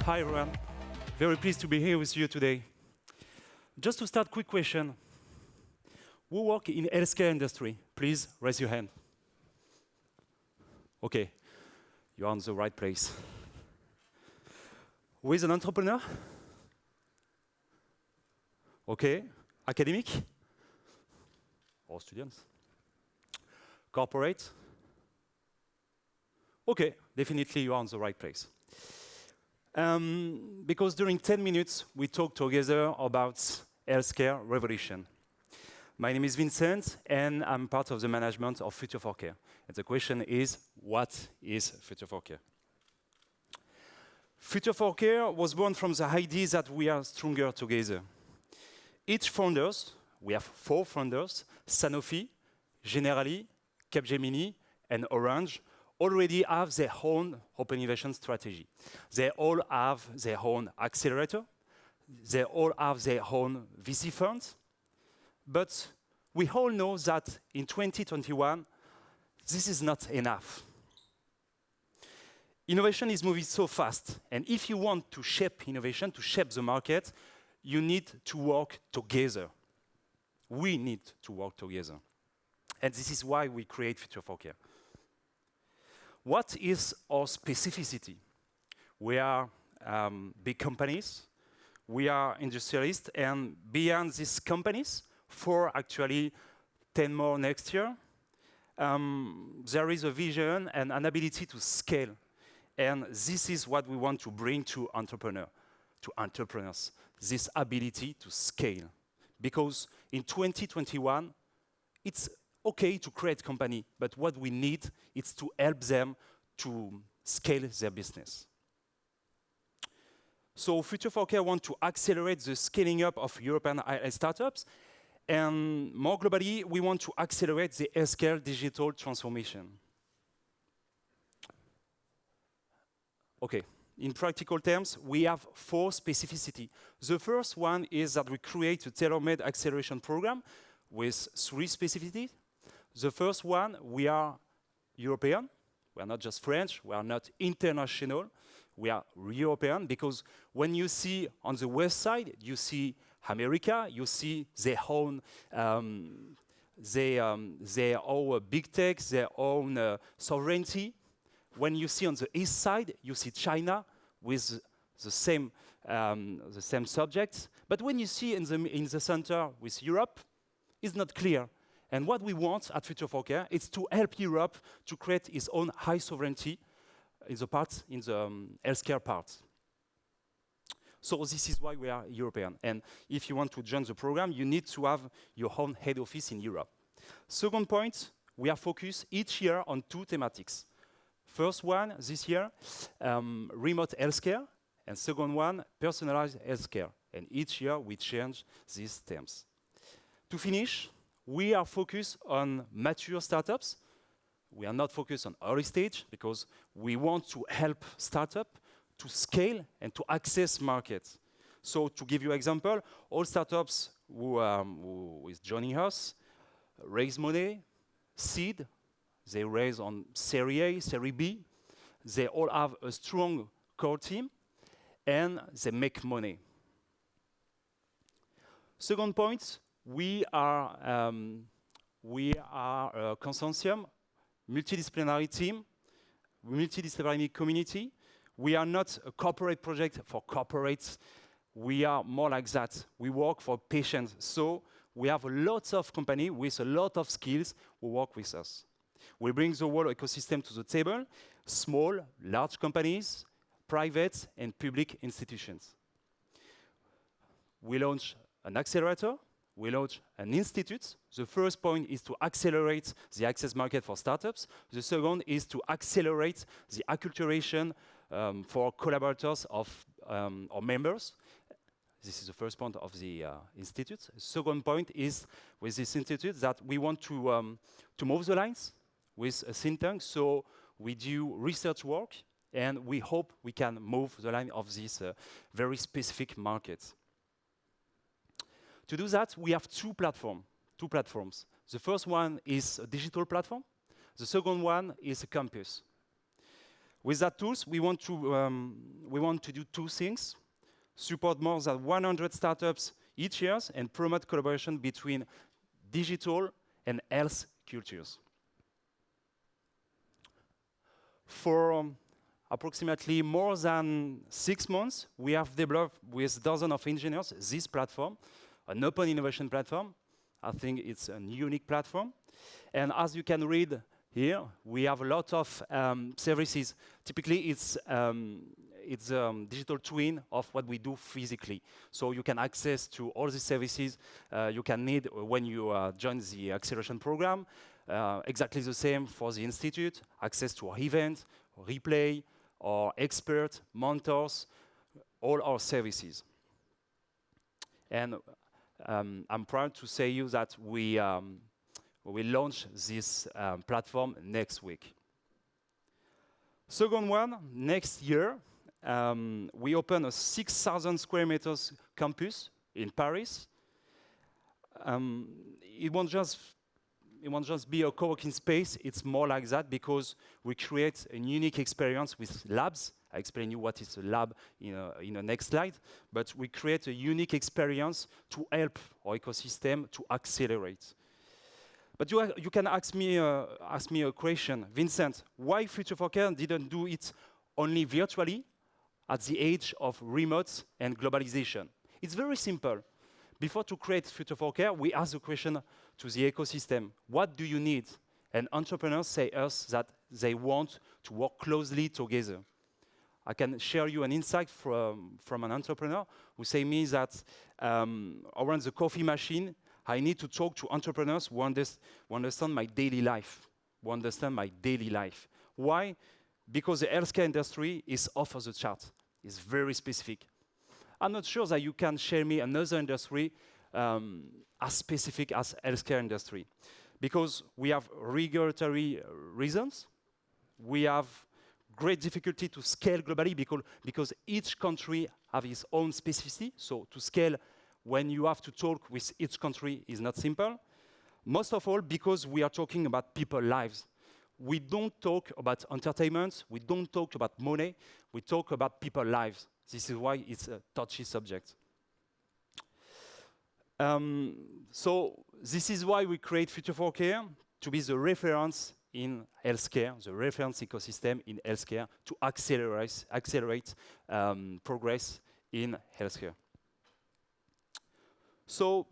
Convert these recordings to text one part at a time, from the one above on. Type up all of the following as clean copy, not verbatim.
Hi everyone. Very pleased to be here with you today. Just to start, quick question. Who work in healthcare industry? Please raise your hand. Okay, you're on the right place. Who is an entrepreneur? Okay, academic? Or students? Corporate? Okay, definitely you are on the right place. Because during 10 minutes, we talk together about healthcare revolution. My name is Vincent, and I'm part of the management of Future4care. And the question is, what is Future4care? Future4care was born from the idea that we are stronger together. Each founders, we have 4 founders, Sanofi, Generali, Capgemini, and Orange, already have their own open innovation strategy. They all have their own accelerator. They all have their own VC funds. But we all know that in 2021, this is not enough. Innovation is moving so fast. And if you want to shape innovation, to shape the market, you need to work together. We need to work together. And this is why we create Future4care. What is our specificity? We are big companies, we are industrialists, and beyond these companies, 4 actually, 10 more next year, there is a vision and an ability to scale. And this is what we want to bring to entrepreneurs, this ability to scale. Because in 2021, it's okay to create a company, but what we need is to help them to scale their business. So Future4care wants to accelerate the scaling up of European startups, and more globally, we want to accelerate the healthcare digital transformation. Okay, in practical terms, we have 4 specificities. The first one is that we create a tailor-made acceleration program with 3 specificities. The first one, we are European. We are not just French. We are not international. We are European because when you see on the west side, you see America, you see their own, their own big tech, their own sovereignty. When you see on the east side, you see China with the same subjects. But when you see in the center with Europe, it's not clear. And what we want at Future4care is to help Europe to create its own high sovereignty in the healthcare part. So this is why we are European. And if you want to join the program, you need to have your own head office in Europe. Second point, we are focused each year on 2 thematics. First one, this year, remote healthcare. And second one, personalized healthcare. And each year, we change these themes. To finish, we are focused on mature startups. We are not focused on early stage because we want to help startups to scale and to access markets. So to give you an example, all startups who is joining us raise money, seed, they raise on Series A, Series B. They all have a strong core team and they make money. Second point, we are a consortium, multidisciplinary team, multidisciplinary community. We are not a corporate project for corporates. We are more like that. We work for patients. So we have lots of companies with a lot of skills who work with us. We bring the whole ecosystem to the table, small, large companies, private and public institutions. We launch an accelerator. We launch an institute. The first point is to accelerate the access market for startups. The second is to accelerate the acculturation for collaborators of our members. This is the first point of the institute. The second point is with this institute that we want to move the lines with a think tank. So we do research work and we hope we can move the line of this very specific market. To do that, we have 2 platforms. The first one is a digital platform. The second one is a campus. With that tools, we want to do two things: support more than 100 startups each year and promote collaboration between digital and health cultures. For approximately more than 6 months, we have developed with dozens of engineers this platform, an open innovation platform. I think it's a unique platform. And as you can read here, we have a lot of services. Typically, it's digital twin of what we do physically. So you can access to all the services you can need when you join the acceleration program. Exactly the same for the institute, access to our event, replay, or expert, mentors, all our services. And I'm proud to say you that we will launch this platform next week. Second one, next year, we open a 6,000 square meters campus in Paris. It won't just be a co-working space, it's more like that because we create a unique experience with labs. I explain you what is a lab in the next slide, but we create a unique experience to help our ecosystem to accelerate. But you can ask me a question, Vincent, why Future4care didn't do it only virtually at the age of remote and globalization? It's very simple. Before to create Future4care, we ask the question to the ecosystem, what do you need? And entrepreneurs say us that they want to work closely together. I can share you an insight from an entrepreneur who say me that around the coffee machine, I need to talk to entrepreneurs who understand my daily life, Why? Because the healthcare industry is off the chart. It's very specific. I'm not sure that you can share me another industry as specific as healthcare industry. Because we have regulatory reasons, we have great difficulty to scale globally because each country has its own specificity. So to scale when you have to talk with each country is not simple. Most of all, because we are talking about people's lives. We don't talk about entertainment, we don't talk about money, we talk about people's lives. This is why it's a touchy subject. So this is why we create Future4care, to be the reference in healthcare, the reference ecosystem in healthcare, to accelerate progress in healthcare. So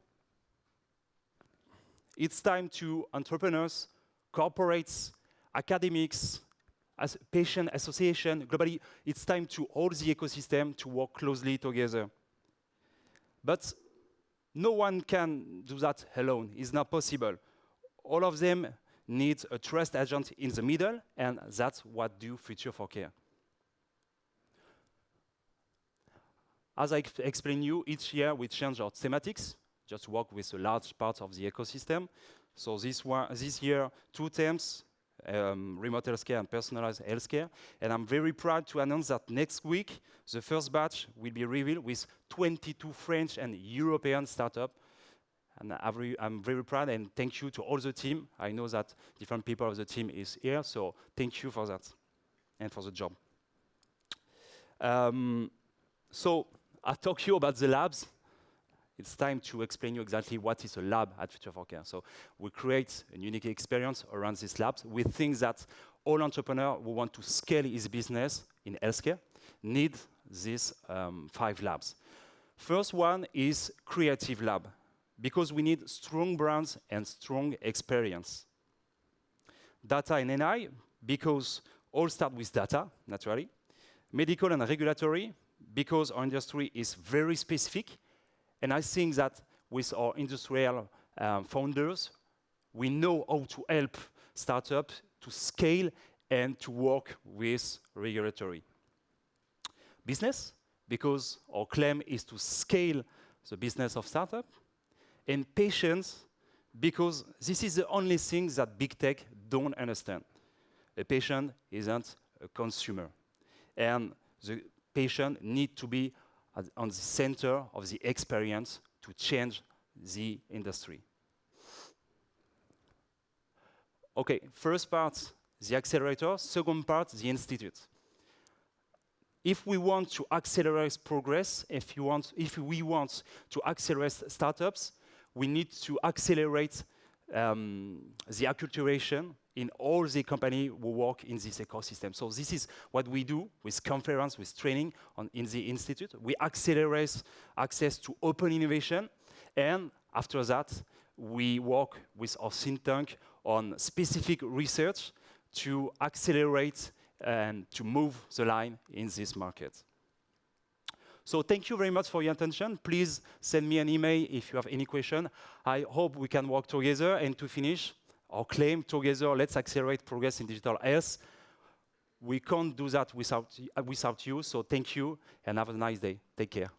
it's time to entrepreneurs, corporates, academics, as patient association, globally, it's time to all the ecosystem to work closely together. But no one can do that alone. It's not possible. All of them need a trust agent in the middle, and that's what do Future4care. As I explained you, each year we change our thematics, just work with a large part of the ecosystem. So this year, 2 themes, remote healthcare and personalized healthcare. And I'm very proud to announce that next week, the first batch will be revealed with 22 French and European startups. And I'm very proud, and thank you to all the team. I know that different people of the team is here, so thank you for that and for the job. So I talked to you about the labs. It's time to explain you exactly what is a lab at Future4care. So we create a unique experience around these labs. We think that all entrepreneurs who want to scale his business in healthcare need these 5 labs. First one is creative lab, because we need strong brands and strong experience. Data and AI, because all start with data, naturally. Medical and regulatory, because our industry is very specific. And I think that with our industrial founders, we know how to help startups to scale and to work with regulatory. Business, because our claim is to scale the business of startup. And patients, because this is the only thing that big tech don't understand. A patient isn't a consumer. And the patient needs to be on the center of the experience to change the industry. Okay, first part, the accelerator. Second part, the institute. if we want to accelerate progress, if we want to accelerate startups, we need to accelerate the acculturation in all the companies who work in this ecosystem. So this is what we do with conference, with training in the institute. We accelerate access to open innovation, and after that, we work with our think tank on specific research to accelerate and to move the line in this market. So thank you very much for your attention. Please send me an email if you have any question. I hope we can work together. And to finish, our claim together, let's accelerate progress in digital health. We can't do that without you, so thank you and have a nice day. Take care.